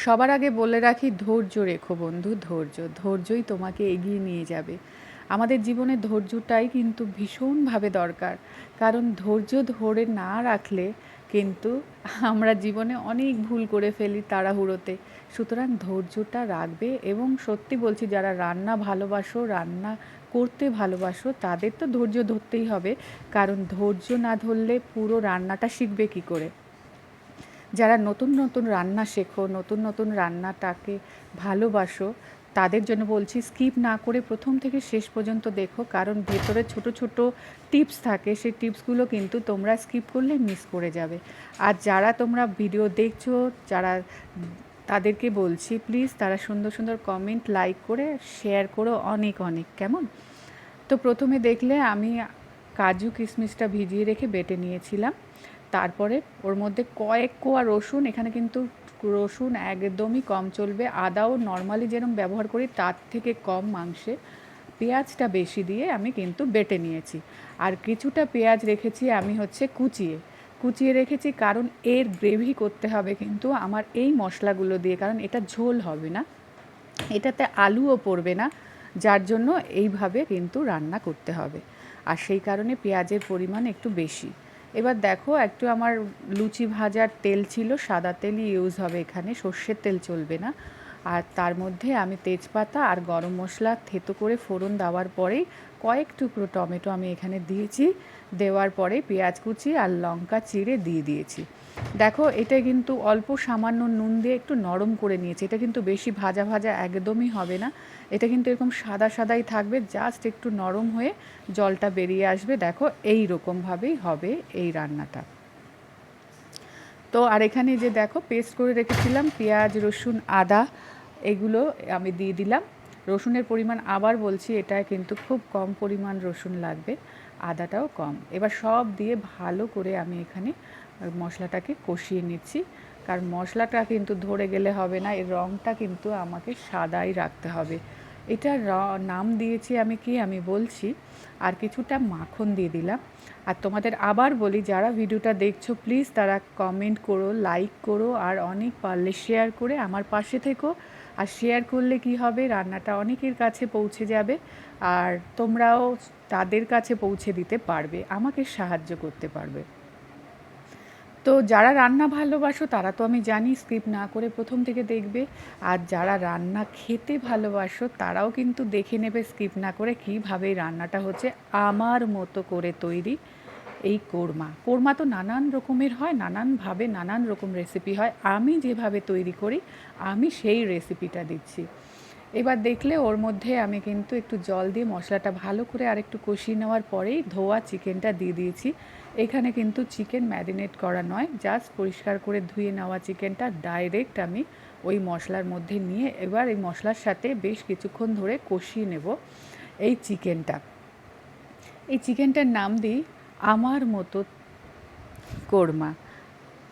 সবার আগে বলে রাখি, ধৈর্য রেখো বন্ধু, ধৈর্যই তোমাকে এগিয়ে নিয়ে যাবে। আমাদের জীবনে ধৈর্যটাই কিন্তু ভীষণভাবে দরকার। কারণ ধৈর্য ধরে না রাখলে কিন্তু আমরা জীবনে অনেক ভুল করে ফেলি তাড়াহুড়োতে। সুতরাং ধৈর্যটা রাখবে। এবং সত্যি বলছি, যারা রান্না ভালোবাসো, রান্না করতে ভালোবাসো, তাদের তো ধৈর্য ধরতেই হবে। কারণ ধৈর্য না ধরলে পুরো রান্নাটা শিখবে কী করে? যারা নতুন নতুন রান্না শেখো, নতুন নতুন রান্নাটাকে ভালোবাসো, তাদের জন্য বলছি স্কিপ না করে প্রথম থেকে শেষ পর্যন্ত দেখো। কারণ ভেতরে ছোট ছোট টিপস থাকে, সেই টিপসগুলো কিন্তু তোমরা স্কিপ করলে মিস করে যাবে। আর যারা তোমরা ভিডিও দেখছো, যারা, তাদেরকে বলছি প্লিজ তারা সুন্দর সুন্দর কমেন্ট, লাইক করে শেয়ার করো অনেক অনেক, কেমন? তো প্রথমে দেখলে আমি কাজু কিশমিশটা ভিজিয়ে রেখে বেটে নিয়েছিলাম। তারপরে ওর মধ্যে কয়েক কোয়া রসুন, এখানে কিন্তু রসুন একদমই কম চলবে। আদাও নর্মালি যেরকম ব্যবহার করি তার থেকে কম মাংসে। পেঁয়াজটা বেশি দিয়ে আমি কিন্তু বেটে নিয়েছি। আর কিছুটা পেঁয়াজ রেখেছি আমি হচ্ছে কুচিয়ে কুচিয়ে রেখেছি, কারণ এর গ্রেভি করতে হবে কিন্তু আমার এই মশলাগুলো দিয়ে। কারণ এটা ঝোল হবে না, এটাতে আলুও পড়বে না, যার জন্য এইভাবে কিন্তু রান্না করতে হবে। আর সেই কারণে পেঁয়াজের পরিমাণ একটু বেশি। এবার দেখো, একটু আমার লুচি ভাজার তেল ছিল, সাদা তেলই ইউজ হবে এখানে, সর্ষের তেল চলবে না। আর তার মধ্যে আমি তেজপাতা আর গরম মশলা থেতো করে ফোড়ন দেওয়ার পরেই কয়েক টুকরো টমেটো আমি এখানে দিয়েছি। দেওয়ার পরে পেঁয়াজ কুচি আর লঙ্কা চিড়ে দিয়ে দিয়েছি। দেখো, এটা কিন্তু অল্প সামান্য নুন দিয়ে একটু নরম করে নিয়েছি। এটা কিন্তু বেশি ভাজা ভাজা একদমই হবে না, এটা কিন্তু এরকম সাদা সাদাই থাকবে, জাস্ট একটু নরম হয়ে জলটা বেরিয়ে আসবে। দেখো, এই রকমভাবেই হবে এই রান্নাটা। তো আর এখানে যে দেখো, পেস্ট করে রেখেছিলাম পেঁয়াজ, রসুন, আদা, এগুলো আমি দিয়ে দিলাম। রসুনের পরিমাণ আবার বলছি, এটা কিন্তু খুব কম পরিমাণ রসুন লাগবে, আদাটাও কম। এবার সব দিয়ে ভালো করে আমি এখানে মশলাটাকে কষিয়ে নিচ্ছি। কারণ মশলাটা কিন্তু ধরে গেলে হবে না, এর রঙটা কিন্তু আমাকে সাদাই রাখতে হবে। এটার নাম দিয়েছি আমি কি, আমি বলছি। আর কিছুটা মাখন দিয়ে দিলাম। আর তোমাদের আবার বলি, যারা ভিডিওটা দেখছো প্লিজ তারা কমেন্ট করো, লাইক করো, আর অনেক পারলে শেয়ার করে আমার পাশে থেকো। আর শেয়ার করলে কি হবে, রান্নাটা অনেকের কাছে পৌঁছে যাবে, আর তোমরাও তাদের কাছে পৌঁছে দিতে পারবে, আমাকে সাহায্য করতে পারবে। তো যারা রান্না ভালোবাসো তারা তো আমি জানি স্কিপ না করে প্রথম থেকে দেখবে। আর যারা রান্না খেতে ভালোবাসো তারাও কিন্তু দেখে নেবে স্কিপ না করে, কীভাবে রান্নাটা হচ্ছে আমার মতো করে তৈরি। এই কোরমা তো নানান রকমের হয়, নানানভাবে নানান রকম রেসিপি হয়। আমি যেভাবে তৈরি করি আমি সেই রেসিপিটা দিচ্ছি। এবার দেখলে ওর মধ্যে আমি কিন্তু একটু জল দিয়ে মশলাটা ভালো করে আরেকটু কষিয়ে নেওয়ার পরেই ধোয়া চিকেনটা দিয়ে দিয়েছি। এখানে কিন্তু চিকেন ম্যারিনেট করা নয়, জাস্ট পরিষ্কার করে ধুয়ে নেওয়া চিকেনটা ডাইরেক্ট আমি ওই মশলার মধ্যে নিয়ে এবার এই মশলার সাথে বেশ কিছুক্ষণ ধরে কষিয়ে নেব এই চিকেনটা। এই চিকেনটার নাম দিই আমার মতো কোরমা।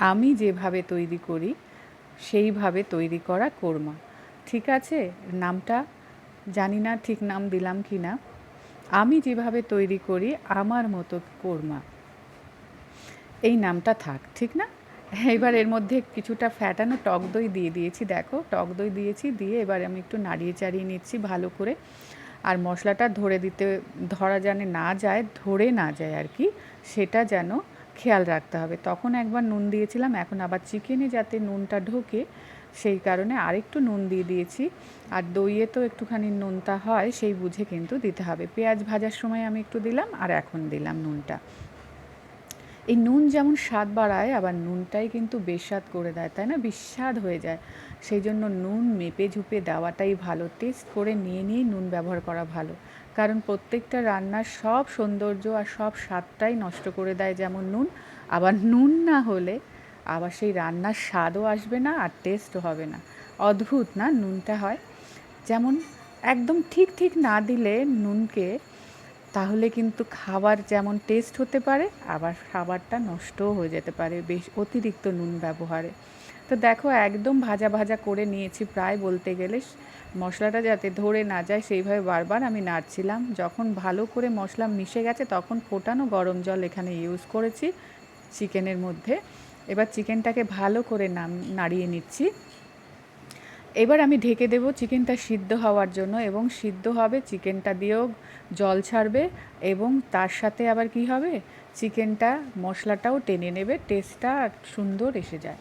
আমি যেভাবে তৈরি করি সেইভাবে তৈরি করা কোরমা। ঠিক আছে, নামটা জানি না ঠিক নাম দিলাম কি না। আমি যেভাবে তৈরি করি আমার মতো কোরমা, এই নামটা থাক, ঠিক না? এবার এর মধ্যে কিছুটা ফ্যাটানো টক দই দিয়ে দিয়েছি। দেখো, টক দই দিয়েছি, দিয়ে এবার আমি একটু নাড়িয়ে চাড়িয়ে নিচ্ছি ভালো করে। আর মশলাটা ধরা যেন না যায়, ধরে না যায় আর কি, সেটা যেন খেয়াল রাখতে হবে। তখন একবার নুন দিয়েছিলাম, এখন আবার চিকেনে যাতে নুনটা ঢোকে সেই কারণে আরেকটু নুন দিয়ে দিয়েছি। আর দইয়ে তো একটুখানি নুনটা হয়, সেই বুঝে কিন্তু দিতে হবে। পেঁয়াজ ভাজার সময় আমি একটু দিলাম, আর এখন দিলাম নুনটা। এই নুন যেমন স্বাদ বাড়ায়, আবার নুনটাই কিন্তু বেস্বাদ করে দেয়, তাই না? বিস্বাদ হয়ে যায়। সেই জন্য নুন মেপে ঝুপে দেওয়াটাই ভালো, টেস্ট করে নিয়ে নিয়েই নুন ব্যবহার করা ভালো। কারণ প্রত্যেকটা রান্নার সব সৌন্দর্য আর সব স্বাদটাই নষ্ট করে দেয় যেমন নুন, আবার নুন না হলে আবার সেই রান্নার স্বাদও আসবে না আর টেস্টও হবে না। অদ্ভুত না নুনটা হয়? যেমন একদম ঠিক ঠিক না দিলে নুনকে, তাহলে কিন্তু খাবার যেমন টেস্ট হতে পারে, আবার খাবারটা নষ্টও হয়ে যেতে পারে বেশ অতিরিক্ত নুন ব্যবহারে। তো দেখো, একদম ভাজা ভাজা করে নিয়েছি প্রায়, বলতে গেলে মশলাটা যাতে ধরে না যায় সেইভাবে বারবার আমি নাড়ছিলাম। যখন ভালো করে মশলা মিশে গেছে তখন ফোটানো গরম জল এখানে ইউজ করেছি চিকেনের মধ্যে। এবার চিকেনটাকে ভালো করে নাড়িয়ে নিচ্ছি। এবার আমি ঢেকে দেবো চিকেনটা সিদ্ধ হওয়ার জন্য, এবং সিদ্ধ হবে, চিকেনটা দিয়েও জল ছাড়বে, এবং তার সাথে আবার কি হবে, চিকেনটা মশলাটাও টেনে নেবে, টেস্টটা সুন্দর এসে যায়।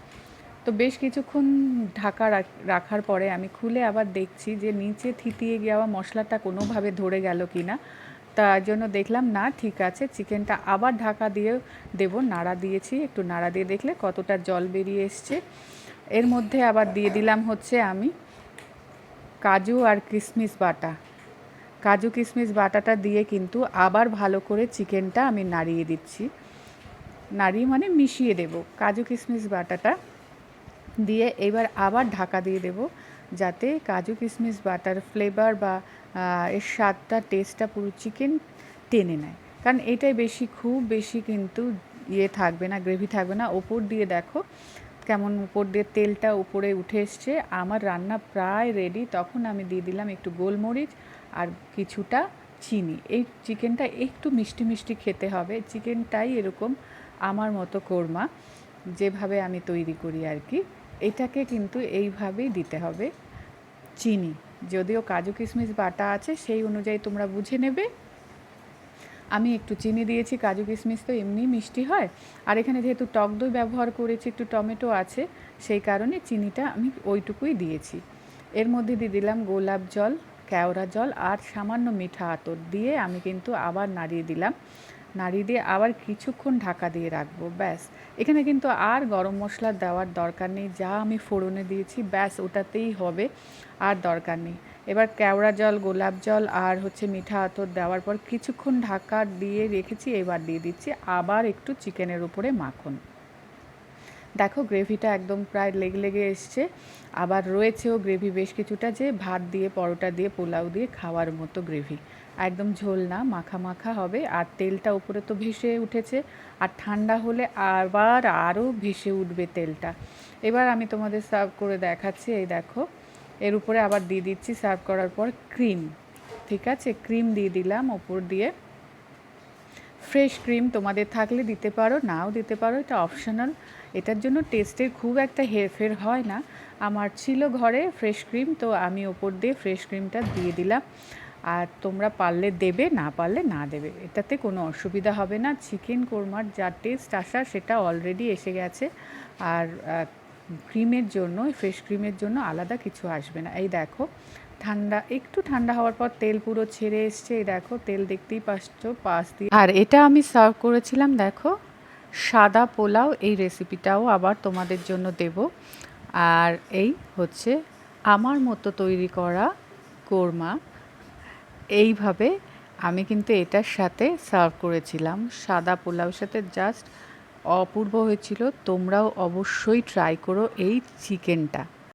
তো বেশ কিছুক্ষণ ঢাকা রাখার পরে আমি খুলে আবার দেখছি যে নিচে থিতিয়ে যাওয়া মশলাটা কোনোভাবে ধরে গেল কি না। তার জন্য দেখলাম না, ঠিক আছে, চিকেনটা আবার ঢাকা দিয়ে দেবো। নাড়া দিয়েছি, একটু নাড়া দিয়ে দেখলে কতটা জল বেরিয়ে এসছে। এর মধ্যে আবার দিয়ে দিলাম হচ্ছে আমি কাজু আর কিশমিশ বাটা। কাজু কিশমিশ বাটাটা দিয়ে কিন্তু আবার ভালো করে চিকেনটা আমি নাড়িয়ে দিচ্ছি। নাড়িয়ে মানে মিশিয়ে দেব কাজু কিশমিশ বাটাটা দিয়ে। এবার আবার ঢাকা দিয়ে দেব, যাতে কাজু কিশমিশ বাটার ফ্লেভার বা এর স্বাদটা, টেস্টটা পুরো চিকেন টেনে নেয়। কারণ এটাই খুব বেশি কিন্তু থাকবে না, গ্রেভি থাকবে না। ওপর দিয়ে দেখো কেমন উপর দিয়ে তেলটা উপরে উঠে এসছে। আমার রান্না প্রায় রেডি। তখন আমি দিয়ে দিলাম একটু গোলমরিচ আর কিছুটা চিনি। এই চিকেনটা একটু মিষ্টি মিষ্টি খেতে হবে। চিকেনটাই এরকম আমার মতো কোরমা যেভাবে আমি তৈরি করি আর কি, এটাকে কিন্তু এইভাবেই দিতে হবে চিনি। যদিও কাজু কিশমিশ বাটা আছে, সেই অনুযায়ী তোমরা বুঝে নেবে। আমি একটু চিনি দিয়েছি, কাজু কিশমিশ তো এমনি মিষ্টি হয়, আর এখানে যেহেতু টক দই ব্যবহার করেছি, একটু টমেটো আছে, সেই কারণে চিনিটা আমি ওইটুকুই দিয়েছি। এর মধ্যে দিয়ে দিলাম গোলাপ জল, কেওড়া জল আর সামান্য মিঠা আতর দিয়ে আমি কিন্তু আবার নাড়িয়ে দিলাম। নাড়িয়ে দিয়ে আবার কিছুক্ষণ ঢাকা দিয়ে রাখবো। ব্যাস, এখানে কিন্তু আর গরম মশলা দেওয়ার দরকার নেই। যা আমি ফোড়নে দিয়েছি ব্যাস ওটাতেই হবে, আর দরকার নেই। এবার কেওড়া জল, গোলাপ জল আর হচ্ছে মিঠা আতর দেওয়ার পর কিছুক্ষণ ঢাকা দিয়ে রেখেছি। এবার দিয়ে দিচ্ছি আবার একটু চিকেনের উপরে মাখন। দেখো গ্রেভিটা একদম প্রায় লেগে এসছে। আবার রয়েছেও গ্রেভি বেশ কিছুটা, যে ভাত দিয়ে, পরোটা দিয়ে, পোলাও দিয়ে খাওয়ার মতো গ্রেভি। একদম ঝোল না, মাখা মাখা হবে। আর তেলটা উপরে তো ভেসে উঠেছে, আর ঠান্ডা হলে আবার আরও ভেসে উঠবে তেলটা। এবার আমি তোমাদের সার্ভ করে দেখাচ্ছি। এই দেখো, এর উপরে আবার দিয়ে দিচ্ছি সার্ভ করার পর ক্রিম। ঠিক আছে, ক্রিম দিয়ে দিলাম ওপর দিয়ে। ফ্রেশ ক্রিম তোমাদের থাকলে দিতে পারো, নাও দিতে পারো, এটা অপশনাল। এটার জন্য টেস্টের খুব একটা হেরফের হয় না। আমার ছিল ঘরে ফ্রেশ ক্রিম, তো আমি ওপর দিয়ে ফ্রেশ ক্রিমটা দিয়ে দিলাম। আর তোমরা পারলে দেবে, না পারলে না দেবে, এটাতে কোনো অসুবিধা হবে না। চিকেন কোরমার যা টেস্ট আসার সেটা অলরেডি এসে গেছে। আর ক্রিমের জন্য, ফ্রেশ ক্রিমের জন্য আলাদা কিছু আসবে না। এই দেখো, একটু ঠান্ডা হওয়ার পর তেল পুরো ছেড়ে এসছে। এই দেখো, তেল দেখতেই পাচ্ছ পাশ দিয়ে। আর এটা আমি সার্ভ করেছিলাম দেখো সাদা পোলাও। এই রেসিপিটাও আবার তোমাদের জন্য দেব। আর এই হচ্ছে আমার মতো তৈরি করা কোরমা। এইভাবে আমি কিন্তু এটার সাথে সার্ভ করেছিলাম, সাদা পোলাওর সাথে। জাস্ট অপূর্ব হয়েছিল। তোমরাও অবশ্যই ট্রাই করো এই চিকেনটা।